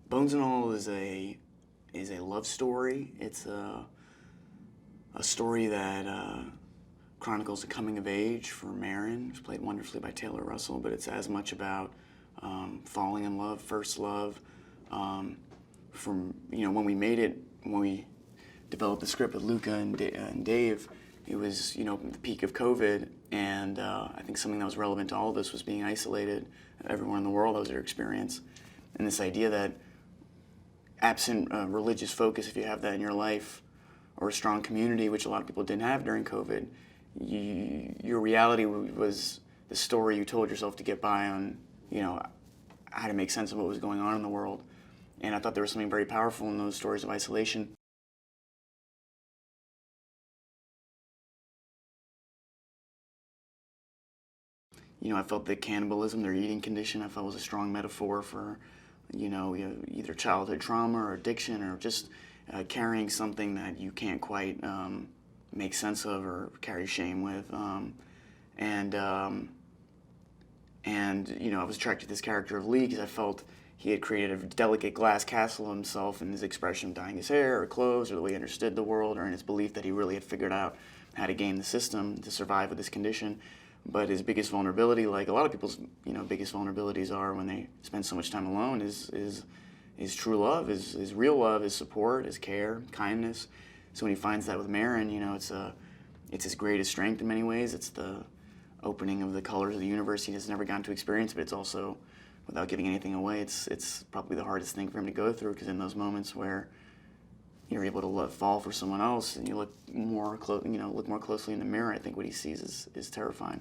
Bones and All is a love story. It's a story that chronicles a coming of age for Marin, who's played wonderfully by Taylor Russell, but it's as much about falling in love, first love. From when we made it, when we developed the script with Luca and Dave, it was the peak of COVID, and I think something that was relevant to all of us was being isolated. Everyone in the world, that was their experience, and this idea that absent religious focus, if you have that in your life, or a strong community, which a lot of people didn't have during COVID, your reality was the story you told yourself to get by on, how to make sense of what was going on in the world. And I thought there was something very powerful in those stories of isolation. I felt that cannibalism, their eating condition, I felt was a strong metaphor for, either childhood trauma or addiction or just carrying something that you can't quite make sense of or carry shame with. And I was attracted to this character of Lee because I felt he had created a delicate glass castle of himself in his expression of dyeing his hair or clothes or the way he understood the world or in his belief that he really had figured out how to game the system to survive with this condition. But his biggest vulnerability, like a lot of people's biggest vulnerabilities are when they spend so much time alone, is true love, is real love, is support, is care, kindness. So when he finds that with Marin, it's his greatest strength in many ways. It's the opening of the colors of the universe he has never gotten to experience, but it's also, without giving anything away, it's probably the hardest thing for him to go through, because in those moments where you're able to fall for someone else and you look more closely in the mirror, I think what he sees is terrifying.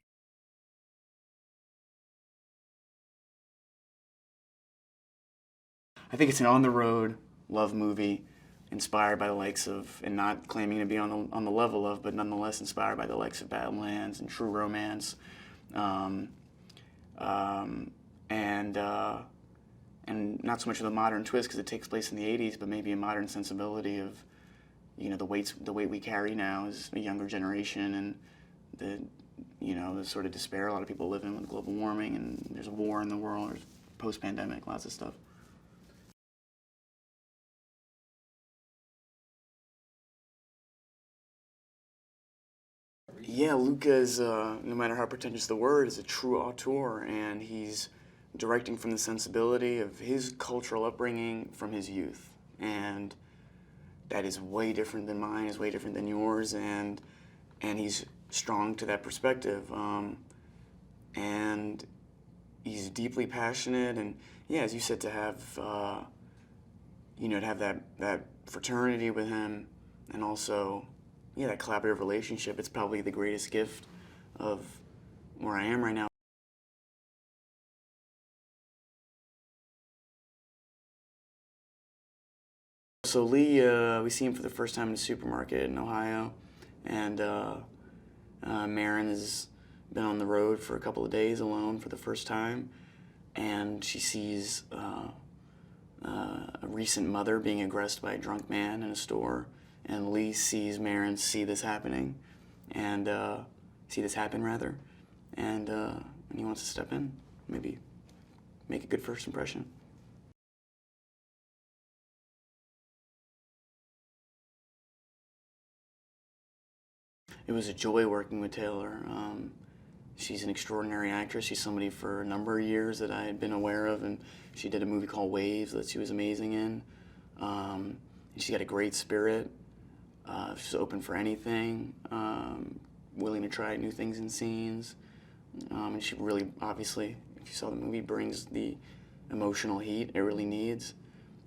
I think it's an on-the-road love movie inspired by the likes of, and not claiming to be on the level of, but nonetheless inspired by the likes of Badlands and True Romance, and not so much of the modern twist because it takes place in the '80s, but maybe a modern sensibility of, the weight we carry now as a younger generation, and the sort of despair a lot of people live in with global warming, and there's a war in the world, there's post-pandemic, lots of stuff. Yeah, Luca is, no matter how pretentious the word, is a true auteur, and he's directing from the sensibility of his cultural upbringing from his youth. And that is way different than mine, is way different than yours, and he's strong to that perspective. And he's deeply passionate, and yeah, as you said, to have, to have that fraternity with him, and also, yeah, that collaborative relationship, it's probably the greatest gift of where I am right now. So Lee, we see him for the first time in a supermarket in Ohio, and Marin has been on the road for a couple of days alone for the first time, and she sees a recent mother being aggressed by a drunk man in a store. And Lee sees Marin see this happening, and see this happen rather, and he wants to step in, maybe make a good first impression. It was a joy working with Taylor. She's an extraordinary actress. She's somebody for a number of years that I had been aware of, and she did a movie called Waves that she was amazing in. And she's got a great spirit. She's open for anything, willing to try new things in scenes. And she really, obviously, if you saw the movie, brings the emotional heat it really needs.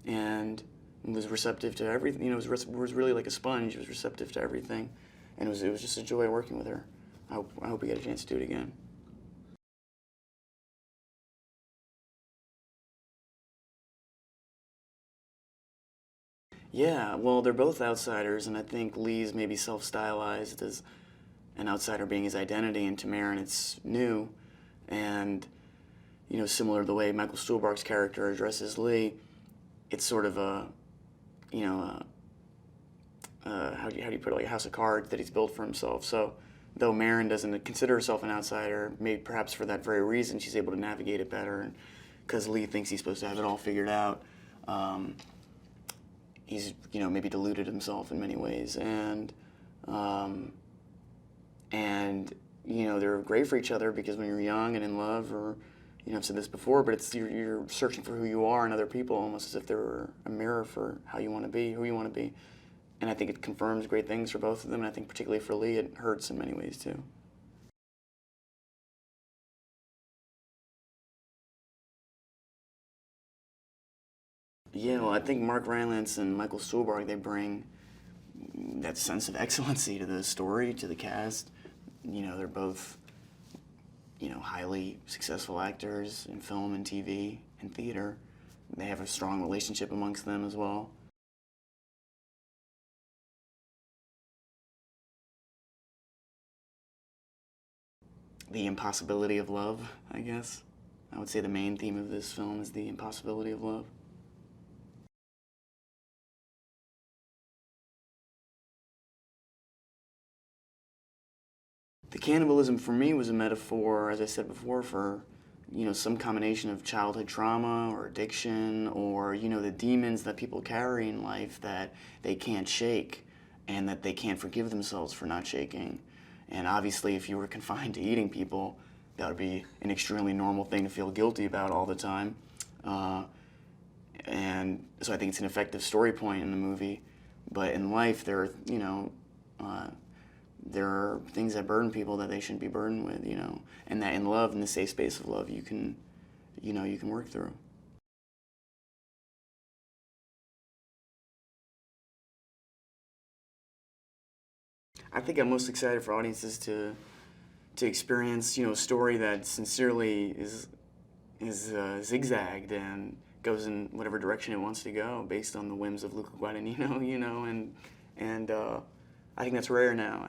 And was receptive to everything. Was really like a sponge. She was receptive to everything. And it was just a joy working with her. I hope we get a chance to do it again. Yeah, well, they're both outsiders, and I think Lee's maybe self-stylized as an outsider being his identity, and to Marin it's new. And, similar to the way Michael Stuhlbarg's character addresses Lee, it's sort of a, how do you put it, like a house of cards that he's built for himself. So, though Marin doesn't consider herself an outsider, maybe perhaps for that very reason, she's able to navigate it better, because Lee thinks he's supposed to have it all figured out. Um, he's, maybe deluded himself in many ways, um, and they're great for each other because when you're young and in love, or I've said this before, but it's you're searching for who you are in other people, almost as if they're a mirror for how you want to be, who you want to be. And I think it confirms great things for both of them, and I think particularly for Lee, it hurts in many ways too. Yeah, well, I think Mark Rylance and Michael Stuhlbarg, they bring that sense of excellency to the story, to the cast. They're both, highly successful actors in film and TV and theater. They have a strong relationship amongst them as well. The impossibility of love, I guess. I would say the main theme of this film is the impossibility of love. The cannibalism for me was a metaphor, as I said before, for some combination of childhood trauma or addiction, or the demons that people carry in life that they can't shake and that they can't forgive themselves for not shaking. And obviously, if you were confined to eating people, that would be an extremely normal thing to feel guilty about all the time. Uh, and so I think it's an effective story point in the movie. But in life, uh, there are things that burden people that they shouldn't be burdened with, and that in love, in the safe space of love, you can work through. I think I'm most excited for audiences to experience, a story that sincerely is zigzagged and goes in whatever direction it wants to go based on the whims of Luca Guadagnino, and I think that's rare now.